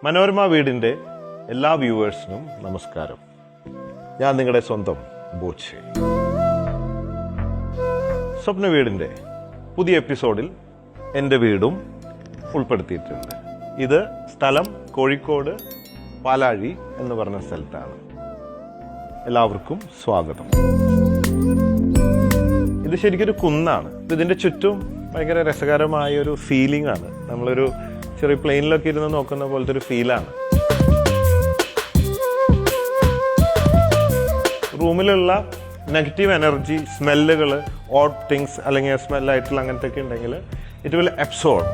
മനോരമ വീടിൻ്റെ എല്ലാ വ്യൂവേഴ്സിനും നമസ്കാരം. ഞാൻ നിങ്ങളുടെ സ്വന്തം ബോച്ചെ. സ്വപ്ന വീടിൻ്റെ പുതിയ എപ്പിസോഡിൽ എൻ്റെ വീടും ഉൾപ്പെടുത്തിയിട്ടുണ്ട്. ഇത് സ്ഥലം കോഴിക്കോട് പാലാഴി എന്ന് പറഞ്ഞ സ്ഥലത്താണ്. എല്ലാവർക്കും സ്വാഗതം. ഇത് ശരിക്കൊരു കുന്നാണ്. ഇതിൻ്റെ ചുറ്റും ഭയങ്കര രസകരമായ ഒരു ഫീലിംഗ് ആണ്. നമ്മളൊരു ചെറിയ പ്ലെയിനിലൊക്കെ ഇരുന്ന് നോക്കുന്ന പോലത്തെ ഒരു ഫീലാണ്. റൂമിലുള്ള നെഗറ്റീവ് എനർജി, സ്മെല്ലുകൾ, ഓഡ് തിങ്സ് അല്ലെങ്കിൽ സ്മെല്ലായിട്ടുള്ള അങ്ങനത്തെ ഒക്കെ ഉണ്ടെങ്കിൽ ഇറ്റ് വിൽ അബ്സോർബ്.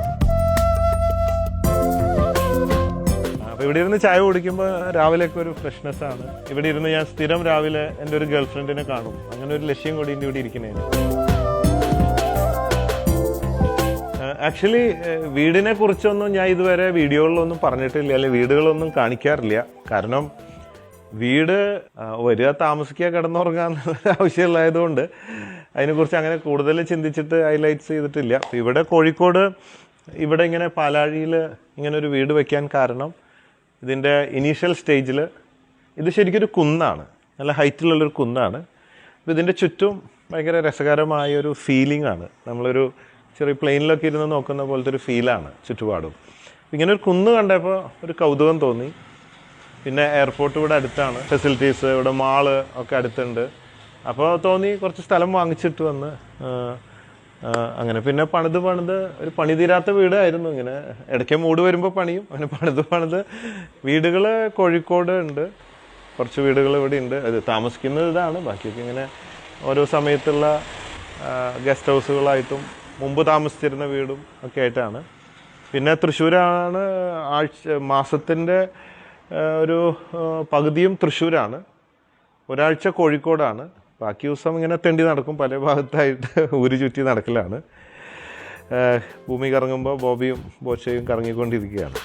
അപ്പോൾ ഇവിടെ ഇരുന്ന് ചായ കുടിക്കുമ്പോൾ രാവിലെയൊക്കെ ഒരു ഫ്രഷ്നെസ് ആണ്. ഇവിടെ ഇരുന്ന് ഞാൻ സ്ഥിരം രാവിലെ എൻ്റെ ഒരു ഗേൾ ഫ്രണ്ടിനെ കാണും. അങ്ങനെ ഒരു ലക്ഷ്യം കൂടി ഇവിടെ ഇരിക്കുന്നതിന്. ആക്ച്വലി വീടിനെ കുറിച്ചൊന്നും ഞാൻ ഇതുവരെ വീഡിയോകളിലൊന്നും പറഞ്ഞിട്ടില്ല, അല്ലെങ്കിൽ വീടുകളൊന്നും കാണിക്കാറില്ല. കാരണം വീട് വരിക, താമസിക്കുക, കിടന്നുറങ്ങാൻ ആവശ്യമുള്ളതുകൊണ്ട് അതിനെക്കുറിച്ച് അങ്ങനെ കൂടുതൽ ചിന്തിച്ചിട്ട് ഹൈലൈറ്റ്സ് ചെയ്തിട്ടില്ല. ഇവിടെ കോഴിക്കോട് ഇവിടെ ഇങ്ങനെ പാലാഴിയിൽ ഇങ്ങനെ ഒരു വീട് വയ്ക്കാൻ കാരണം ഇതിൻ്റെ ഇനീഷ്യൽ സ്റ്റേജിൽ ഇത് ശരിക്കൊരു കുന്നാണ്, നല്ല ഹൈറ്റിലുള്ളൊരു കുന്നാണ്. അപ്പോൾ ഇതിൻ്റെ ചുറ്റും ഭയങ്കര രസകരമായ ഒരു ഫീലിംഗ് ആണ്. നമ്മളൊരു ചെറിയ പ്ലെയിനിലൊക്കെ ഇരുന്ന് നോക്കുന്ന പോലത്തെ ഒരു ഫീലാണ് ചുറ്റുപാടും. ഇങ്ങനെ ഒരു കുന്ന് കണ്ടപ്പോൾ ഒരു കൗതുകം തോന്നി. പിന്നെ എയർപോർട്ട് ഇവിടെ അടുത്താണ്, ഫെസിലിറ്റീസ് ഇവിടെ മാള് ഒക്കെ അടുത്തുണ്ട്. അപ്പോൾ തോന്നി കുറച്ച് സ്ഥലം വാങ്ങിച്ചിട്ട് വന്ന് അങ്ങനെ പിന്നെ പണിത് ഒരു പണി തീരാത്ത വീടായിരുന്നു. ഇങ്ങനെ ഇടയ്ക്ക് മൂട് വരുമ്പോൾ പണിയും. അങ്ങനെ പണിത് വീടുകൾ കോഴിക്കോട് ഉണ്ട്, കുറച്ച് വീടുകൾ ഇവിടെ ഉണ്ട്. അത് താമസിക്കുന്നത് ഇതാണ്. ബാക്കിയൊക്കെ ഇങ്ങനെ ഓരോ സമയത്തുള്ള ഗസ്റ്റ് ഹൗസുകളായിട്ടും മുമ്പ് താമസിച്ചിരുന്ന വീടും ഒക്കെ ആയിട്ടാണ്. പിന്നെ തൃശ്ശൂരാണ് മാസത്തിൻ്റെ ഒരു പകുതിയും തൃശ്ശൂരാണ്, ഒരാഴ്ച കോഴിക്കോടാണ്. ബാക്കി ദിവസം ഇങ്ങനെ തെണ്ടി നടക്കും, പല ഭാഗത്തായിട്ട് ഊര് ചുറ്റി നടക്കലാണ്. ഭൂമി കറങ്ങുമ്പോൾ ബോബിയും ബോച്ചയും കറങ്ങിക്കൊണ്ടിരിക്കുകയാണ്.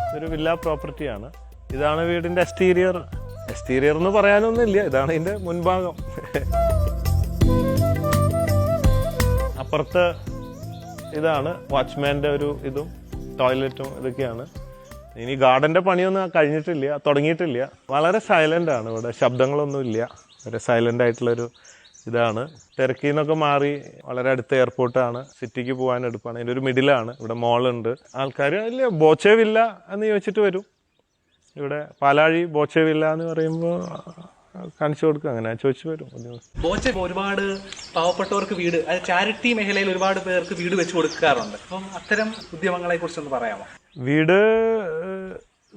ഇതൊരു വില്ല പ്രോപ്പർട്ടിയാണ്. ഇതാണ് വീടിൻ്റെ എക്സ്റ്റീരിയർ എന്ന് പറയാനൊന്നുമില്ല, ഇതാണ് ഇതിൻ്റെ മുൻഭാഗം. അപ്പുറത്ത് ഇതാണ് വാച്ച്മാൻ്റെ ഒരു ഇതും ടോയ്ലറ്റും ഇതൊക്കെയാണ്. ഇനി ഗാർഡൻ്റെ പണിയൊന്നും കഴിഞ്ഞിട്ടില്ല, തുടങ്ങിയിട്ടില്ല. വളരെ സൈലൻ്റ് ആണ് ഇവിടെ, ശബ്ദങ്ങളൊന്നുമില്ല. വളരെ സൈലൻ്റ് ആയിട്ടുള്ളൊരു ഇതാണ്. തിരക്കിൽ നിന്നൊക്കെ മാറി വളരെ അടുത്ത എയർപോർട്ടാണ്, സിറ്റിക്ക് പോകാൻ എടുപ്പാണ്. ഇതിൻ്റെ ഒരു മിഡിലാണ്. ഇവിടെ മോളുണ്ട്. ആൾക്കാർ ഇല്ല ബോച്ചെ വില്ല എന്ന് ചോദിച്ചിട്ട് വരും. ഇവിടെ പാലാഴി ബോച്ചെ വില്ല എന്ന് പറയുമ്പോൾ കാണിച്ചു കൊടുക്കുക, അങ്ങനെ ചോദിച്ചു വരും. ബോച്ചെ ഒരുപാട് പാവപ്പെട്ടവർക്ക് വീട്, ചാരിറ്റി മേഖലയിൽ ഒരുപാട് പേർക്ക് വീട് വെച്ച് കൊടുക്കാറുണ്ട്. അപ്പം അത്തരം ഉദ്യമങ്ങളെ കുറിച്ചൊന്ന് പറയാമോ?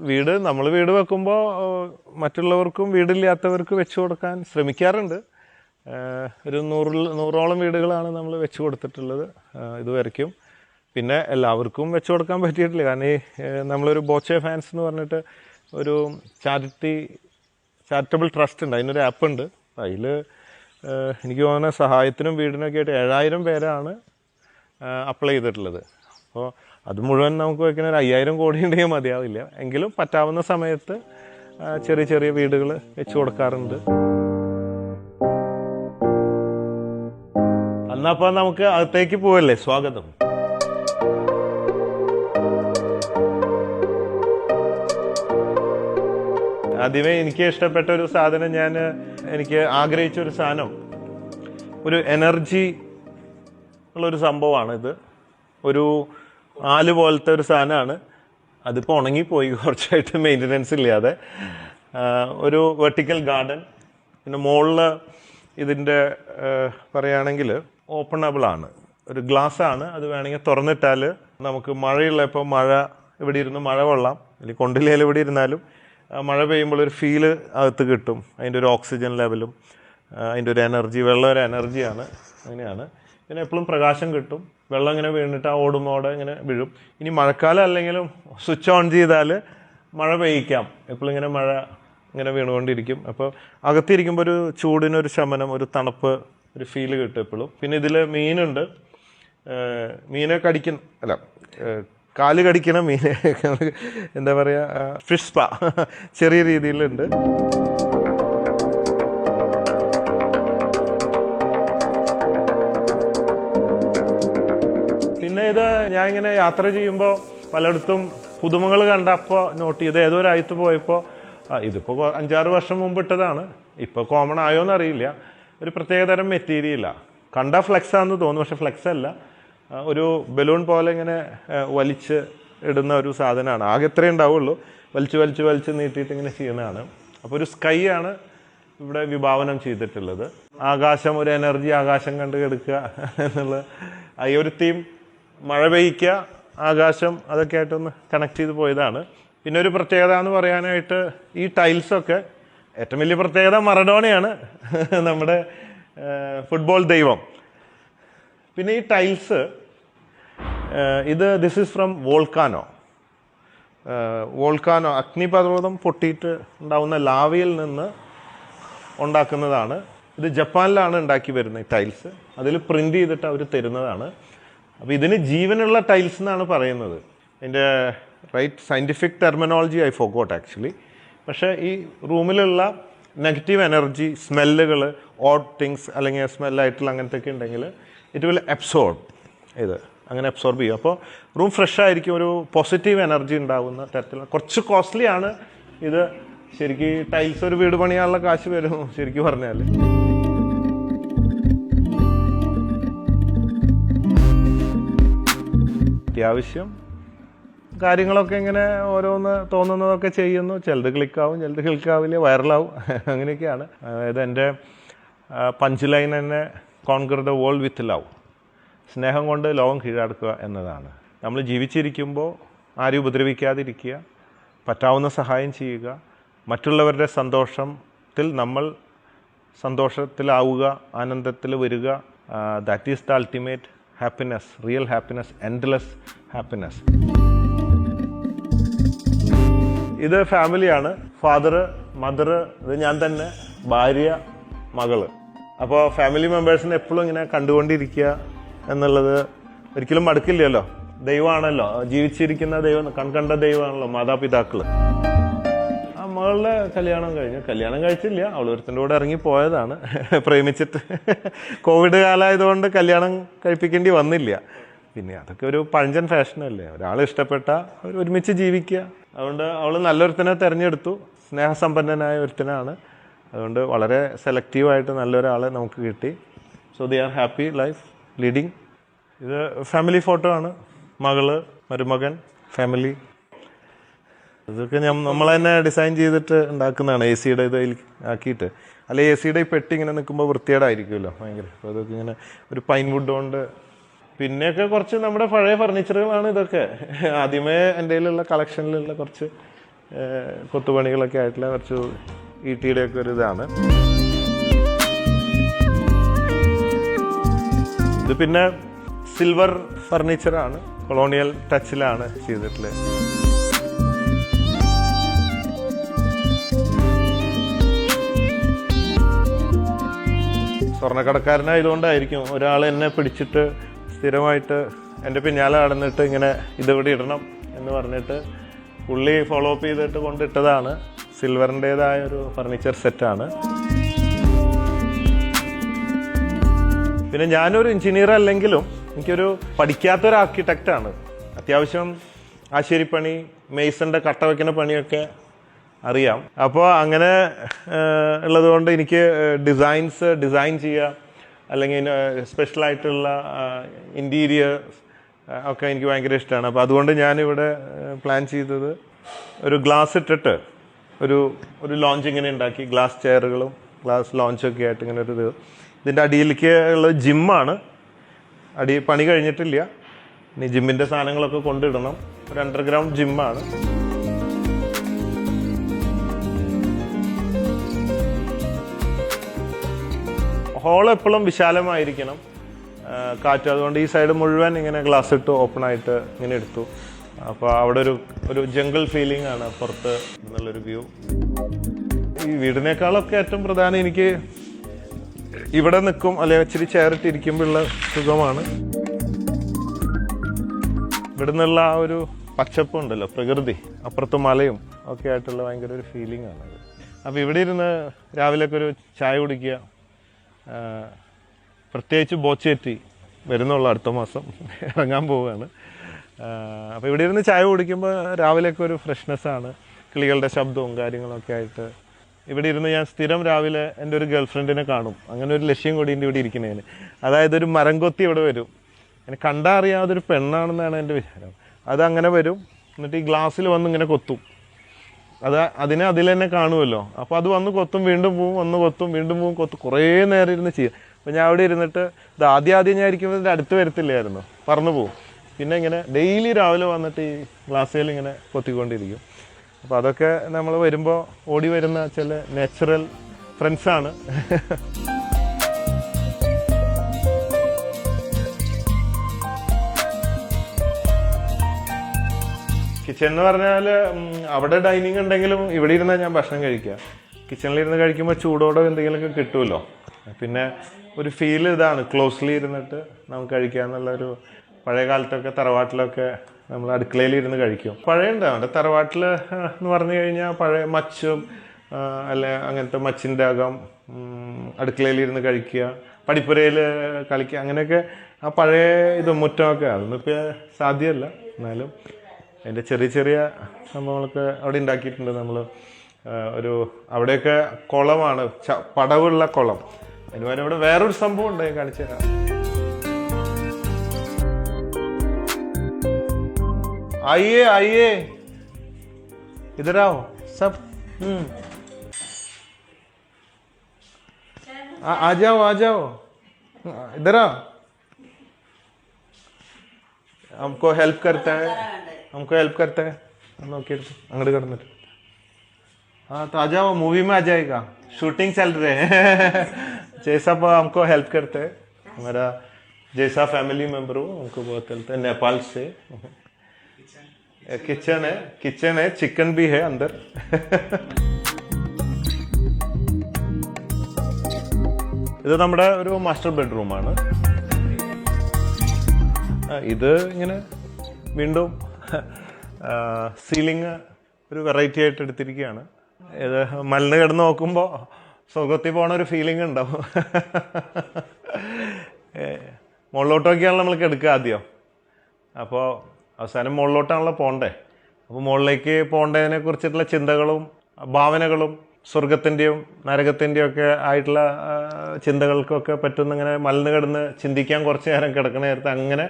വീട് നമ്മൾ വീട് വെക്കുമ്പോൾ മറ്റുള്ളവർക്കും വീടില്ലാത്തവർക്ക് വെച്ച് കൊടുക്കാൻ ശ്രമിക്കാറുണ്ട്. ഒരു 100ഓളം വീടുകളാണ് നമ്മൾ വെച്ച് കൊടുത്തിട്ടുള്ളത് ഇതുവരെയ്ക്കും. പിന്നെ എല്ലാവർക്കും വെച്ച് കൊടുക്കാൻ പറ്റിയിട്ടില്ല. കാരണം ഈ നമ്മളൊരു ബോച്ചെ ഫാൻസ് എന്ന് പറഞ്ഞിട്ട് ഒരു ചാരിറ്റബിൾ ട്രസ്റ്റ് ഉണ്ട്, അതിനൊരു ആപ്പ് ഉണ്ട്. അതിൽ എനിക്ക് തോന്നുന്ന സഹായത്തിനും വീടിനൊക്കെ ആയിട്ട് 7000 പേരാണ് അപ്ലൈ ചെയ്തിട്ടുള്ളത്. അപ്പോൾ അത് മുഴുവൻ നമുക്ക് വയ്ക്കുന്ന ഒരു 5000 കോടി ഉണ്ടെങ്കിൽ മതിയാവില്ല. എങ്കിലും പറ്റാവുന്ന സമയത്ത് ചെറിയ ചെറിയ വീടുകൾ വെച്ച് കൊടുക്കാറുണ്ട്. എന്നപ്പോൾ നമുക്ക് അകത്തേക്ക് പോവല്ലേ? സ്വാഗതം. ആദ്യമേ എനിക്ക് ഇഷ്ടപ്പെട്ട ഒരു സാധനം, എനിക്ക് ആഗ്രഹിച്ച ഒരു സാധനം, ഒരു എനർജി ഉള്ളൊരു സംഭവമാണ് ഇത്. ഒരു ആല് പോലത്തെ ഒരു സാധനമാണ്. അതിപ്പോൾ ഉണങ്ങിപ്പോയി കുറച്ചായിട്ട്, മെയിൻ്റനൻസ് ഇല്ലാതെ. ഒരു വെർട്ടിക്കൽ ഗാർഡൻ. പിന്നെ മുകളിൽ ഇതിൻ്റെ പറയുകയാണെങ്കിൽ ഓപ്പണബിളാണ്, ഒരു ഗ്ലാസ്സാണ്. അത് വേണമെങ്കിൽ തുറന്നിട്ടാൽ നമുക്ക് മഴയുള്ളപ്പോൾ ഇവിടെ ഇരുന്ന് മഴ കൊള്ളാം, അല്ലെങ്കിൽ കൊണ്ടില്ലെങ്കിൽ ഇവിടെ ഇരുന്നാലും മഴ പെയ്യുമ്പോൾ ഒരു ഫീല് അകത്ത് കിട്ടും. അതിൻ്റെ ഒരു ഓക്സിജൻ ലെവലും അതിൻ്റെ ഒരു എനർജി, വെള്ളം ഒരു എനർജിയാണ്, അങ്ങനെയാണ്. പിന്നെ എപ്പോഴും പ്രകാശം കിട്ടും. വെള്ളം ഇങ്ങനെ വീണിട്ട് ആ ഓടുമോടെ ഇങ്ങനെ വീഴും. ഇനി മഴക്കാലം അല്ലെങ്കിലും സ്വിച്ച് ഓൺ ചെയ്താൽ മഴ പെയ്യിക്കാം. എപ്പോഴും ഇങ്ങനെ മഴ ഇങ്ങനെ വീണുകൊണ്ടിരിക്കും. അപ്പോൾ അകത്തിരിക്കുമ്പോൾ ഒരു ചൂടിനൊരു ശമനം, ഒരു തണുപ്പ്, ഒരു ഫീല് കിട്ടും എപ്പോഴും. പിന്നെ ഇതിൽ മീനുണ്ട്. മീനെ കാല് കടിക്കണ മീൻ, എന്താ പറയുക, ഫിഷ് സ്പാ ചെറിയ രീതിയിലുണ്ട്. പിന്നെ പിന്നെ ഇത് ഞാൻ ഇങ്ങനെ യാത്ര ചെയ്യുമ്പോൾ പലയിടത്തും പുതുമകൾ കണ്ടപ്പോൾ നോട്ട് ചെയ്ത് ഏതോ രാജ്യത്ത് പോയപ്പോൾ ഇതിപ്പോൾ 5-6 വർഷം മുമ്പ് ഇട്ടതാണ്, ഇപ്പോൾ കോമൺ ആയോന്ന് അറിയില്ല, ഒരു പ്രത്യേകതരം മെറ്റീരിയലാണ്. കണ്ട ഫ്ലെക്സ് ആണെന്ന് തോന്നുന്നു, പക്ഷെ ഫ്ലെക്സ് അല്ല, ഒരു ബലൂൺ പോലെ ഇങ്ങനെ വലിച്ച് ഇടുന്ന ഒരു സാധനമാണ്. ആകെ ഇത്രയേ ഉണ്ടാവുള്ളൂ, വലിച്ച് നീട്ടിയിട്ട് ഇങ്ങനെ ചെയ്യുന്നതാണ്. അപ്പോൾ ഒരു സ്കൈ ആണ് ഇവിടെ വിഭാവനം ചെയ്തിട്ടുള്ളത്. ആകാശം, ഒരു എനർജി, ആകാശം കണ്ട് കിടക്കുക എന്നുള്ള ഈ ഒരു തീം, മഴ പെയ്യ്ക്കുക, ആകാശം, അതൊക്കെ ആയിട്ടൊന്ന് കണക്ട് ചെയ്ത് പോയതാണ്. പിന്നെ ഒരു പ്രത്യേകത എന്ന് പറയാനായിട്ട് ഈ ടൈൽസൊക്കെ ഏറ്റവും വലിയ പ്രത്യേകത മറഡോണയാണ്, നമ്മുടെ ഫുട്ബോൾ ദൈവം. പിന്നെ ഈ tiles this is from volcano. അഗ്നിപർവ്വതം പൊട്ടിയിട്ട് ഉണ്ടാവുന്ന ലാവയിൽ നിന്ന് ഉണ്ടാക്കുന്നതാണ്. ഇത് ജപ്പാനിലാണ് ഉണ്ടാക്കി വരുന്നത് ഈ ടൈൽസ്. അതിൽ പ്രിന്റ് ചെയ്തിട്ട് അവർ തരുന്നതാണ്. അപ്പോൾ ഇതിന് ജീവനുള്ള ടൈൽസ് എന്നാണ് പറയുന്നത്. ഇതിൻ്റെ right scientific terminology I forgot actually. പക്ഷേ ഈ റൂമിലുള്ള നെഗറ്റീവ് എനർജി, സ്മെല്ലുകൾ, ഓഡ് തിങ്സ് അല്ലെങ്കിൽ സ്മെല്ലായിട്ടുള്ള അങ്ങനത്തെയൊക്കെ ഉണ്ടെങ്കിൽ ഇറ്റ് വിൽ അബ്സോർബ്, ഇത് അങ്ങനെ അബ്സോർബ് ചെയ്യും. അപ്പോൾ റൂം ഫ്രഷ് ആയിരിക്കും, ഒരു പോസിറ്റീവ് എനർജി ഉണ്ടാകുന്ന തരത്തിലുള്ള. കുറച്ച് കോസ്റ്റ്ലി ആണ് ഇത് ശരിക്കും. ടൈൽസ് ഒരു വീട് പണിയാനുള്ള കാശ് വരും ശരിക്കും പറഞ്ഞാൽ. അത്യാവശ്യം കാര്യങ്ങളൊക്കെ ഇങ്ങനെ ഓരോന്ന് തോന്നുന്നതൊക്കെ ചെയ്യുന്നു. ചിലത് ക്ലിക്കാവും, ചിലത് ക്ലിക്കാവില്ല, വൈറലാവും, അങ്ങനെയൊക്കെയാണ്. അതായത് എൻ്റെ പഞ്ച് ലൈൻ തന്നെ conquer the world with love, സ്നേഹം കൊണ്ട് ലോകം കീഴടക്കുക എന്നതാണ്. നമ്മൾ ജീവിച്ചിരിക്കുമ്പോൾ ആരും ഉപദ്രവിക്കാതിരിക്കുക, പറ്റാവുന്ന സഹായം ചെയ്യുക, മറ്റുള്ളവരുടെ സന്തോഷത്തിൽ നമ്മൾ സന്തോഷത്തിലാവുക, ആനന്ദത്തിൽ വരിക. That is the ultimate happiness, real happiness, endless happiness. ഇത് ഫാമിലിയാണ്. ഫാദർ, മദർ, ഇത് ഞാൻ തന്നെ, ഭാര്യ, മകള്. അപ്പോൾ ഫാമിലി മെമ്പേഴ്സിനെ എപ്പോഴും ഇങ്ങനെ കണ്ടുകൊണ്ടിരിക്കുക എന്നുള്ളത് ഒരിക്കലും മടുക്കില്ലല്ലോ. ദൈവമാണല്ലോ, ജീവിച്ചിരിക്കുന്ന ദൈവം, കൺകണ്ട ദൈവമാണല്ലോ മാതാപിതാക്കൾ. ആ മകളുടെ കല്യാണം കഴിച്ചില്ല, അവൾ ഒരുത്തിൻ്റെ കൂടെ ഇറങ്ങി പോയതാണ് പ്രേമിച്ചിട്ട്. കോവിഡ് കാലമായതുകൊണ്ട് കല്യാണം കഴിപ്പിക്കേണ്ടി വന്നില്ല. പിന്നെ അതൊക്കെ ഒരു പഴഞ്ചൻ ഫാഷനല്ലേ, ഒരാൾ ഇഷ്ടപ്പെട്ട അവർ ഒരുമിച്ച് ജീവിക്കുക. അതുകൊണ്ട് അവൾ നല്ലൊരുത്തനെ തിരഞ്ഞെടുത്തു, സ്നേഹസമ്പന്നനായ ഒരുത്തനാണ്. അതുകൊണ്ട് വളരെ സെലക്റ്റീവായിട്ട് നല്ലൊരാളെ നമുക്ക് കിട്ടി. So they are happy life leading. ഇത് ഫാമിലി ഫോട്ടോ ആണ്, മകള്, മരുമകൻ, ഫാമിലി. ഇതൊക്കെ നമ്മൾ തന്നെ ഡിസൈൻ ചെയ്തിട്ട് ഉണ്ടാക്കുന്നതാണ്, എ സിയുടെ ഇത് ആക്കിയിട്ട്. അല്ലെ എ സിയുടെ ഈ പെട്ടി ഇങ്ങനെ നിൽക്കുമ്പോൾ വൃത്തികേടായിരിക്കുമല്ലോ ഭയങ്കര. അപ്പോൾ അതൊക്കെ ഇങ്ങനെ ഒരു പൈൻ വുഡ് കൊണ്ട്. പിന്നെയൊക്കെ കുറച്ച് നമ്മുടെ പഴയ ഫർണിച്ചറുകളാണ് ഇതൊക്കെ. ആദ്യമേ എൻ്റെ കയ്യിലുള്ള കളക്ഷനിലുള്ള കുറച്ച് കൊത്തുപണികളൊക്കെ ആയിട്ടുള്ള കുറച്ച് ഈട്ടിയുടെ ഒക്കെ ഒരു ഇതാണ്. ഇത് പിന്നെ സിൽവർ ഫർണിച്ചറാണ്, കൊളോണിയൽ ടച്ചിലാണ് ചെയ്തിട്ടുള്ളത്. സ്വർണ്ണക്കടക്കാരനായതുകൊണ്ടായിരിക്കും ഒരാൾ എന്നെ പിടിച്ചിട്ട് സ്ഥിരമായിട്ട് എൻ്റെ പിന്നാലെ നടന്നിട്ട് ഇങ്ങനെ ഇതിവിടെ ഇടണം എന്ന് പറഞ്ഞിട്ട് പുള്ളി ഫോളോ അപ്പ് ചെയ്തിട്ട് കൊണ്ടിട്ടതാണ്. സിൽവറിൻ്റേതായ ഒരു ഫർണിച്ചർ സെറ്റാണ്. പിന്നെ ഞാനൊരു എഞ്ചിനീയർ അല്ലെങ്കിലും എനിക്കൊരു പഠിക്കാത്തൊരു ആർക്കിടെക്റ്റാണ്. അത്യാവശ്യം ആശാരിപ്പണി, മേസൻ്റെ കട്ട വയ്ക്കുന്ന പണിയൊക്കെ അറിയാം. അപ്പോൾ അങ്ങനെ ഉള്ളതുകൊണ്ട് എനിക്ക് ഡിസൈൻ ചെയ്യുക, അല്ലെങ്കിൽ സ്പെഷ്യലായിട്ടുള്ള ഇൻറ്റീരിയർ ഒക്കെ എനിക്ക് ഭയങ്കര ഇഷ്ടമാണ്. അപ്പോൾ അതുകൊണ്ട് ഞാനിവിടെ പ്ലാൻ ചെയ്തത് ഒരു ഗ്ലാസ് ഇട്ടിട്ട് ഒരു ലോഞ്ച് ഇങ്ങനെ ഉണ്ടാക്കി, ഗ്ലാസ് ചെയറുകളും ഗ്ലാസ് ലോഞ്ചൊക്കെ ആയിട്ട് ഇങ്ങനെ ഒരു ഇത്. ഇതിൻ്റെ അടിയിലേക്ക് ഉള്ള ജിമ്മാണ്. പണി കഴിഞ്ഞിട്ടില്ല, ഇനി ജിമ്മിൻ്റെ സാധനങ്ങളൊക്കെ കൊണ്ടിടണം. ഒരു അണ്ടർഗ്രൗണ്ട് ജിമ്മാണ്. ഹോൾ എപ്പോഴും വിശാലമായിരിക്കണം, കാറ്റ്. അതുകൊണ്ട് ഈ സൈഡ് മുഴുവൻ ഇങ്ങനെ ഗ്ലാസ് ഇട്ട് ഓപ്പണായിട്ട് ഇങ്ങനെ എടുത്തു. അപ്പോൾ അവിടെ ഒരു ജംഗിൾ ഫീലിംഗ് ആണ് പുറത്ത് എന്നുള്ളൊരു വ്യൂ. ഈ വീടിനേക്കാളൊക്കെ ഏറ്റവും പ്രധാനം എനിക്ക് ഇവിടെ നിൽക്കും, അല്ലെങ്കിൽ ഇച്ചിരി ചെയറിട്ട് ഇരിക്കുമ്പോഴുള്ള സുഖമാണ്. ഇവിടെ നിന്നുള്ള ആ ഒരു പച്ചപ്പുണ്ടല്ലോ, പ്രകൃതി, അപ്പുറത്ത് മലയും ഒക്കെ ആയിട്ടുള്ള ഭയങ്കര ഒരു ഫീലിംഗ് ആണത്. അപ്പോൾ ഇവിടെ ഇരുന്ന് രാവിലെയൊക്കെ ഒരു ചായ കുടിക്കുക, പ്രത്യേകിച്ച് ബോച്ചേറ്റി വരുന്നുള്ളൂ, അടുത്ത മാസം ഇറങ്ങാൻ പോവുകയാണ്. അപ്പോൾ ഇവിടെ ഇരുന്ന് ചായ കുടിക്കുമ്പോൾ രാവിലെയൊക്കെ ഒരു ഫ്രഷ്നെസ്സാണ്, കിളികളുടെ ശബ്ദവും കാര്യങ്ങളൊക്കെ ആയിട്ട്. ഇവിടെ ഇരുന്ന് ഞാൻ സ്ഥിരം രാവിലെ എൻ്റെ ഒരു ഗേൾ ഫ്രണ്ടിനെ കാണും. അങ്ങനെ ഒരു ലക്ഷ്യം കൂടി ഉണ്ട് ഇവിടെ ഇരിക്കുന്നതിന്. അതായത് ഒരു മരം കൊത്തി ഇവിടെ വരും. എനിക്ക് കണ്ടാൽ അറിയാതൊരു പെണ്ണാണെന്നാണ് എൻ്റെ വിചാരം. അതങ്ങനെ വരും, എന്നിട്ട് ഈ ഗ്ലാസ്സിൽ വന്ന് ഇങ്ങനെ കൊത്തും. അതിനെ അതിൽ തന്നെ കാണുമല്ലോ. അപ്പോൾ അത് വന്ന് കൊത്തും, വീണ്ടും പോവും, വന്ന് കൊത്തും, വീണ്ടും പോവും, കൊത്തും. കുറേ നേരം ഇരുന്ന് ചെയ്യും. അപ്പോൾ ഞാൻ അവിടെ ഇരുന്നിട്ട് ഇത് ആദ്യം ഞാൻ ഇരിക്കുമ്പോൾ ഇതിൻ്റെ അടുത്ത് വരത്തില്ലായിരുന്നു, പറന്നു പോവും. പിന്നെ ഇങ്ങനെ ഡെയിലി രാവിലെ വന്നിട്ട് ഈ ഗ്ലാസ്സിൽ ഇങ്ങനെ കൊത്തിക്കൊണ്ടിരിക്കും. അപ്പോൾ അതൊക്കെ നമ്മൾ വരുമ്പോൾ ഓടി വരുന്ന ചില നാച്ചുറൽ ഫ്രണ്ട്സാണ്. കിച്ചൺ എന്ന് പറഞ്ഞാൽ അവിടെ ഡൈനിങ് ഉണ്ടെങ്കിലും ഇവിടെ ഇരുന്നാൽ ഞാൻ ഭക്ഷണം കഴിക്കുക. കിച്ചണിലിരുന്ന് കഴിക്കുമ്പോൾ ചൂടോടെ എന്തെങ്കിലുമൊക്കെ കിട്ടുമല്ലോ. പിന്നെ ഒരു ഫീൽ ഇതാണ്, ക്ലോസ്ലി ഇരുന്നിട്ട് നമുക്ക് കഴിക്കുക എന്നുള്ളൊരു. പഴയ കാലത്തൊക്കെ തറവാട്ടിലൊക്കെ നമ്മൾ അടുക്കളയിൽ ഇരുന്ന് കഴിക്കും. പഴയ ഉണ്ടാവുണ്ട് തറവാട്ടിൽ എന്ന് പറഞ്ഞു കഴിഞ്ഞാൽ പഴയ മച്ചും അല്ലെ അങ്ങനത്തെ മച്ചിൻ്റെ അകം, അടുക്കളയിലിരുന്ന് കഴിക്കുക, പടിപ്പുരയിൽ കളിക്കുക, അങ്ങനെയൊക്കെ ആ പഴയ ഇത് മുറ്റമൊക്കെ. അതൊന്നും ഇപ്പോൾ സാധ്യമല്ല. എന്നാലും അതിൻ്റെ ചെറിയ ചെറിയ സംഭവങ്ങളൊക്കെ അവിടെ ഉണ്ടാക്കിയിട്ടുണ്ട് നമ്മൾ. ഒരു അവിടെയൊക്കെ കുളമാണ്, പടവുള്ള കുളം. അതിന് ഇവിടെ വേറൊരു സംഭവം ഉണ്ട്, കാണിച്ചു തരാം. आइए आइए इधर आओ सब। आ जाओ इधर आओ। हमको हेल्प करता है നോക്കിയിട്ട് അങ്ങോട്ട് കിടന്നിട്ട്. हाँ तो आ जाओ, मूवी में आ जाएगा, शूटिंग चल रहे हैं। जैसा हमको हेल्प करते हैं, हमारा जैसा फैमिली मेम्बर हो हमको बहुत हेल्प है। नेपाल से किचन है, चिकन भी है अंदर। ഇത് നമ്മുടെ ഒരു മാസ്റ്റർ ബെഡ്റൂമാണ്. ഇത് ഇങ്ങനെ വീണ്ടും സീലിംഗ് ഒരു വെറൈറ്റി ആയിട്ട് എടുത്തിരിക്കുകയാണ്. ഇത് മലിന് കിടന്ന് നോക്കുമ്പോൾ സ്വർഗത്തിൽ പോണ ഒരു ഫീലിംഗ് ഉണ്ടാവും. മുകളിലോട്ടൊക്കെയാണല്ലോ നമ്മൾ കിടക്കുക ആദ്യം. അപ്പോൾ അവസാനം മുകളിലോട്ടാണല്ലോ പോകണ്ടേ. അപ്പോൾ മുകളിലേക്ക് പോകേണ്ടതിനെ കുറിച്ചിട്ടുള്ള ചിന്തകളും ഭാവനകളും സ്വർഗത്തിൻ്റെയും നരകത്തിൻ്റെയും ഒക്കെ ആയിട്ടുള്ള ചിന്തകൾക്കൊക്കെ പറ്റുന്ന ഇങ്ങനെ മലിന് കിടന്ന് ചിന്തിക്കാൻ കുറച്ച് നേരം കിടക്കണ നേരത്ത് അങ്ങനെ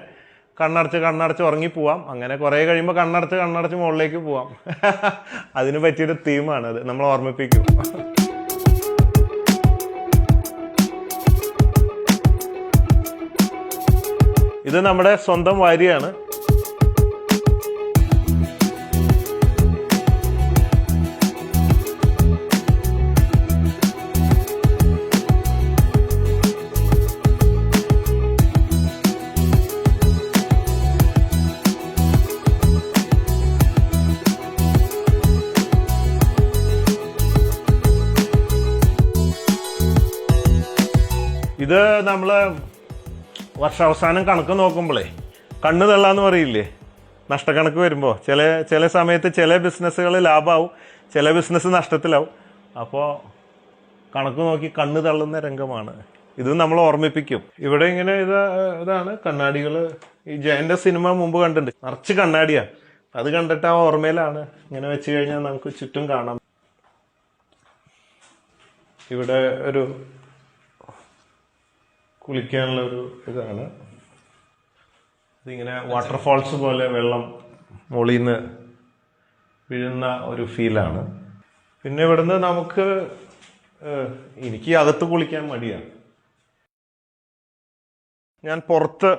കണ്ണടച്ച് ഉറങ്ങിപ്പോവാം. അങ്ങനെ കുറേ കഴിയുമ്പോൾ കണ്ണടച്ച് മുകളിലേക്ക് പോവാം. അതിന് പറ്റിയൊരു തീമാണത്, നമ്മൾ ഓർമ്മിപ്പിക്കും. ഇത് നമ്മുടെ സ്വന്തം വാരിയാണ്. ഇത് നമ്മൾ വർഷാവസാനം കണക്ക് നോക്കുമ്പോഴേ കണ്ണ് തള്ളാന്ന് പറയില്ലേ, നഷ്ടക്കണക്ക് വരുമ്പോൾ ചില സമയത്ത് ചില ബിസിനസ്സുകൾ ലാഭമാവും, ചില ബിസിനസ് നഷ്ടത്തിലാവും. അപ്പോൾ കണക്ക് നോക്കി കണ്ണ് തള്ളുന്ന രംഗമാണ് ഇത്, നമ്മൾ ഓർമ്മിപ്പിക്കും. ഇവിടെ ഇങ്ങനെ ഇതാണ് കണ്ണാടികൾ. ഈ ജയൻ്റെ സിനിമ മുമ്പ് കണ്ടിട്ടുണ്ട്, നിറച്ച് കണ്ണാടിയാണ്. അത് കണ്ടിട്ട് ആ ഓർമ്മയിലാണ്. ഇങ്ങനെ വെച്ച് കഴിഞ്ഞാൽ നമുക്ക് ചുറ്റും കാണാം. ഇവിടെ ഒരു കുളിക്കാനുള്ള ഒരു ഇതാണ്. ഇതിങ്ങനെ വാട്ടർഫാൾസ് പോലെ വെള്ളം മുകളിൽ നിന്ന് വീഴുന്ന ഒരു ഫീലാണ്. പിന്നെ ഇവിടുന്ന് നമുക്ക് എനിക്ക് അകത്ത് കുളിക്കാൻ മടിയാണ്. ഞാൻ പുറത്ത്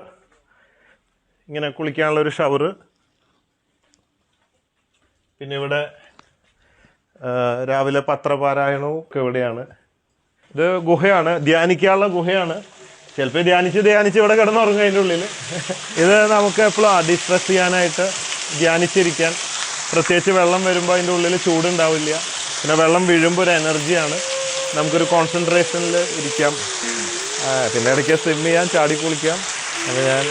ഇങ്ങനെ കുളിക്കാനുള്ള ഒരു ഷവറ്. പിന്നെ ഇവിടെ രാവിലെ പത്രപാരായണവും ഒക്കെ ഇവിടെയാണ്. ഇത് ഗുഹയാണ്, ധ്യാനിക്കാനുള്ള ഗുഹയാണ്. ചിലപ്പോൾ ധ്യാനിച്ച് ഇവിടെ കിടന്നുറങ്ങും അതിൻ്റെ ഉള്ളിൽ. ഇത് നമുക്ക് എപ്പോഴും ഡിസ്ട്രെസ് ചെയ്യാനായിട്ട് ധ്യാനിച്ചിരിക്കാൻ. പ്രത്യേകിച്ച് വെള്ളം വരുമ്പോൾ അതിൻ്റെ ഉള്ളിൽ ചൂടുണ്ടാവില്ല. പിന്നെ വെള്ളം വീഴുമ്പോൾ ഒരു എനർജിയാണ്, നമുക്കൊരു കോൺസെൻട്രേഷനിൽ ഇരിക്കാം. പിന്നെ ഇടയ്ക്ക് സ്വിം ചെയ്യാൻ, ചാടി കുളിക്കാം. അങ്ങനെ ഞാൻ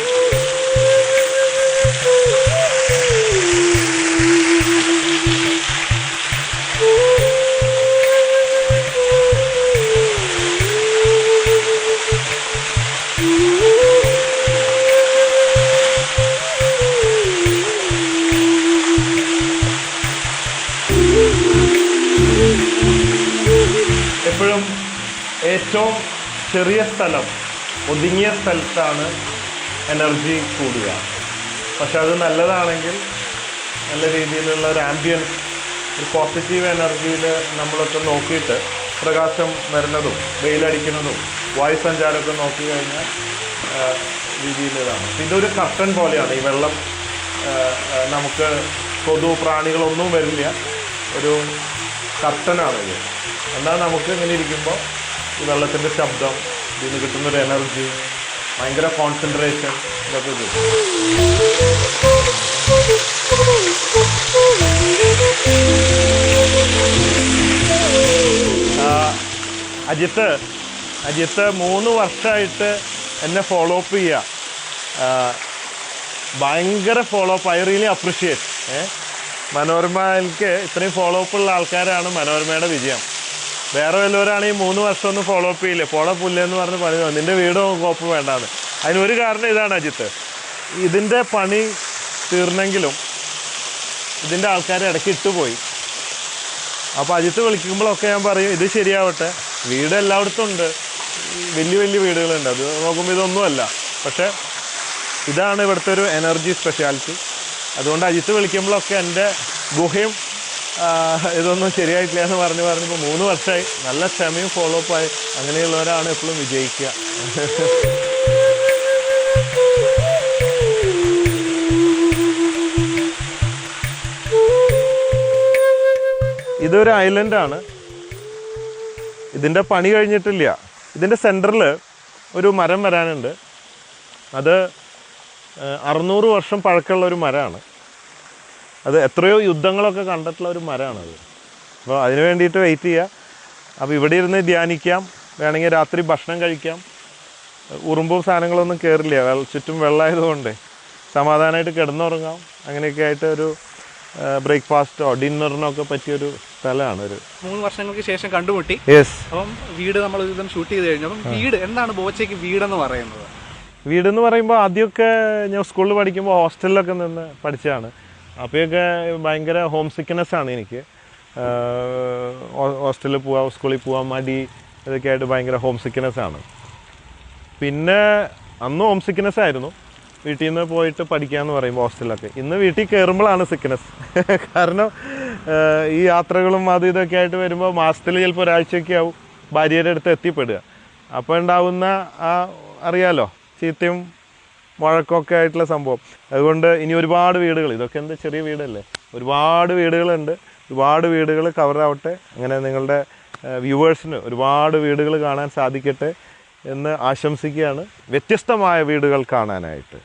ഏറ്റവും ചെറിയ സ്ഥലം, ഒതുങ്ങിയ സ്ഥലത്താണ് എനർജി കൂടുക. പക്ഷെ അത് നല്ലതാണെങ്കിൽ നല്ല രീതിയിലുള്ള ഒരു ആംബിയൻസ്, ഒരു പോസിറ്റീവ് എനർജിയിൽ നമ്മളൊക്കെ നോക്കിയിട്ട് പ്രകാശം വരുന്നതും വെയിലടിക്കുന്നതും വായുസഞ്ചാരമൊക്കെ നോക്കി കഴിഞ്ഞാൽ രീതിയിലാണ്. ഇതൊരു കർട്ടൻ പോലെയാണ് ഈ വെള്ളം. നമുക്ക് കൊതു പ്രാണികളൊന്നും വരില്ല, ഒരു കർട്ടനാണിത്. എന്നാൽ നമുക്ക് ഇങ്ങനെ ഇരിക്കുമ്പോൾ ഈ വെള്ളത്തിൻ്റെ ശബ്ദം, ഇതിന് കിട്ടുന്നൊരു എനർജി, ഭയങ്കര കോൺസെൻട്രേഷൻ, ഇതൊക്കെ കിട്ടും. അജിത്ത് 3 വർഷമായിട്ട് എന്നെ ഫോളോ അപ്പ് ചെയ്യുക. ഭയങ്കര follow up. I really appreciate. മനോരമയിലേക്ക് ഇത്രയും ഫോളോ അപ്പ് ഉള്ള ആൾക്കാരാണ് മനോരമയുടെ വിജയം. വേറെ വല്ലവരാണെങ്കിൽ 3 വർഷമൊന്നും ഫോളോ അപ്പ് ചെയ്യില്ലേ, ഫോളോ അപ്പ് ഇല്ലെന്ന് പറഞ്ഞ് പറഞ്ഞു നിൻ്റെ വീടോ കോപ്പ് വേണ്ടാന്ന്. അതിനൊരു കാരണം ഇതാണ് അജിത്ത്. ഇതിൻ്റെ പണി തീർന്നെങ്കിലും ഇതിൻ്റെ ആൾക്കാർ ഇടയ്ക്ക് ഇട്ടുപോയി. അപ്പോൾ അജിത്ത് വിളിക്കുമ്പോഴൊക്കെ ഞാൻ പറയും ഇത് ശരിയാവട്ടെ. വീട് എല്ലായിടത്തും ഉണ്ട്, വലിയ വലിയ വീടുകളുണ്ട്, അത് നോക്കുമ്പോൾ ഇതൊന്നുമല്ല. പക്ഷേ ഇതാണ് ഇവിടുത്തെ ഒരു എനർജി സ്പെഷ്യാലിറ്റി. അതുകൊണ്ട് അജിത്ത് വിളിക്കുമ്പോഴൊക്കെ എൻ്റെ ഗുഹയും ഇതൊന്നും ശരിയായിട്ടില്ല എന്ന് പറഞ്ഞപ്പോൾ 3 വർഷമായി നല്ല ക്ഷമയും ഫോളോ അപ്പായി. അങ്ങനെയുള്ളവരാണ് എപ്പോഴും വിജയിക്കുക. ഇതൊരു ഐലൻഡാണ്. ഇതിൻ്റെ പണി കഴിഞ്ഞിട്ടില്ല. ഇതിൻ്റെ സെൻറ്ററിൽ ഒരു മരം വരാനുണ്ട്. അത് 600 വർഷം പഴക്കമുള്ള ഒരു മരമാണ്. അത് എത്രയോ യുദ്ധങ്ങളൊക്കെ കണ്ടിട്ടുള്ള ഒരു മരമാണത്. അപ്പോൾ അതിന് വേണ്ടിയിട്ട് വെയിറ്റ് ചെയ്യുക. അപ്പോൾ ഇവിടെ ഇരുന്ന് ധ്യാനിക്കാം, വേണമെങ്കിൽ രാത്രി ഭക്ഷണം കഴിക്കാം. ഉറുമ്പും സാധനങ്ങളൊന്നും കയറില്ല, ചുറ്റും വെള്ളമായതുകൊണ്ട് സമാധാനമായിട്ട് കിടന്നുറങ്ങാം. അങ്ങനെയൊക്കെ ആയിട്ട് ഒരു ബ്രേക്ക്ഫാസ്റ്റോ ഡിന്നറിനൊക്കെ പറ്റിയൊരു സ്ഥലമാണ്. ഒരു 3 വർഷങ്ങൾക്ക് ശേഷം കണ്ടുമുട്ടി. യെസ്. അപ്പം വീട് നമ്മൾ ഇതും ഷൂട്ട് ചെയ്ത് കഴിഞ്ഞു. അപ്പം വീട് എന്താണ് ബോച്ചയ്ക്ക് വീടെന്ന് പറയുന്നത്? വീടെന്ന് പറയുമ്പോൾ ആദ്യമൊക്കെ ഞാൻ സ്കൂളിൽ പഠിക്കുമ്പോൾ ഹോസ്റ്റലിലൊക്കെ നിന്ന് പഠിച്ചതാണ്. അപ്പോഴൊക്കെ ഭയങ്കര ഹോം സിക്നെസ്സാണ് എനിക്ക്. ഹോസ്റ്റലിൽ പോവാം, സ്കൂളിൽ പോവാം, മടി, ഇതൊക്കെ ആയിട്ട് ഭയങ്കര ഹോം സിക്നെസ്സാണ്. പിന്നെ അന്ന് ഹോം സിക്നെസ് ആയിരുന്നു. വീട്ടിൽ നിന്ന് പോയിട്ട് പഠിക്കാമെന്ന് പറയുമ്പോൾ ഹോസ്റ്റലിലൊക്കെ. ഇന്ന് വീട്ടിൽ കയറുമ്പോഴാണ് സിക്നെസ്. കാരണം ഈ യാത്രകളും അതും ഇതൊക്കെ ആയിട്ട് വരുമ്പോൾ മാസത്തിൽ ചിലപ്പോൾ ഒരാഴ്ചയൊക്കെ ആവും ഭാര്യയുടെ അടുത്ത് എത്തിപ്പെടുക. അപ്പോൾ ഉണ്ടാവുന്ന അറിയാലോ, ചീത്തയും വഴക്കൊക്കെ ആയിട്ടുള്ള സംഭവം. അതുകൊണ്ട് ഇനി ഒരുപാട് വീടുകൾ, ഇതൊക്കെ എന്താ ചെറിയ വീടല്ലേ, ഒരുപാട് വീടുകളുണ്ട്. ഒരുപാട് വീടുകൾ കവറാവട്ടെ. അങ്ങനെ നിങ്ങളുടെ വ്യൂവേഴ്സിന് ഒരുപാട് വീടുകൾ കാണാൻ സാധിക്കട്ടെ എന്ന് ആശംസിക്കുകയാണ്. വ്യത്യസ്തമായ വീടുകൾ കാണാനായിട്ട്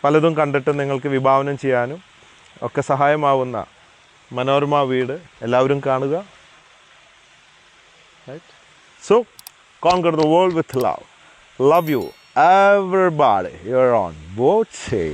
പലതും കണ്ടിട്ട് നിങ്ങൾക്ക് വിഭാവനം ചെയ്യാനും ഒക്കെ സഹായമാവുന്ന മനോരമ വീട് എല്ലാവരും കാണുക. Right? So, conquer the world with love. Love you, everybody. You're on Boche.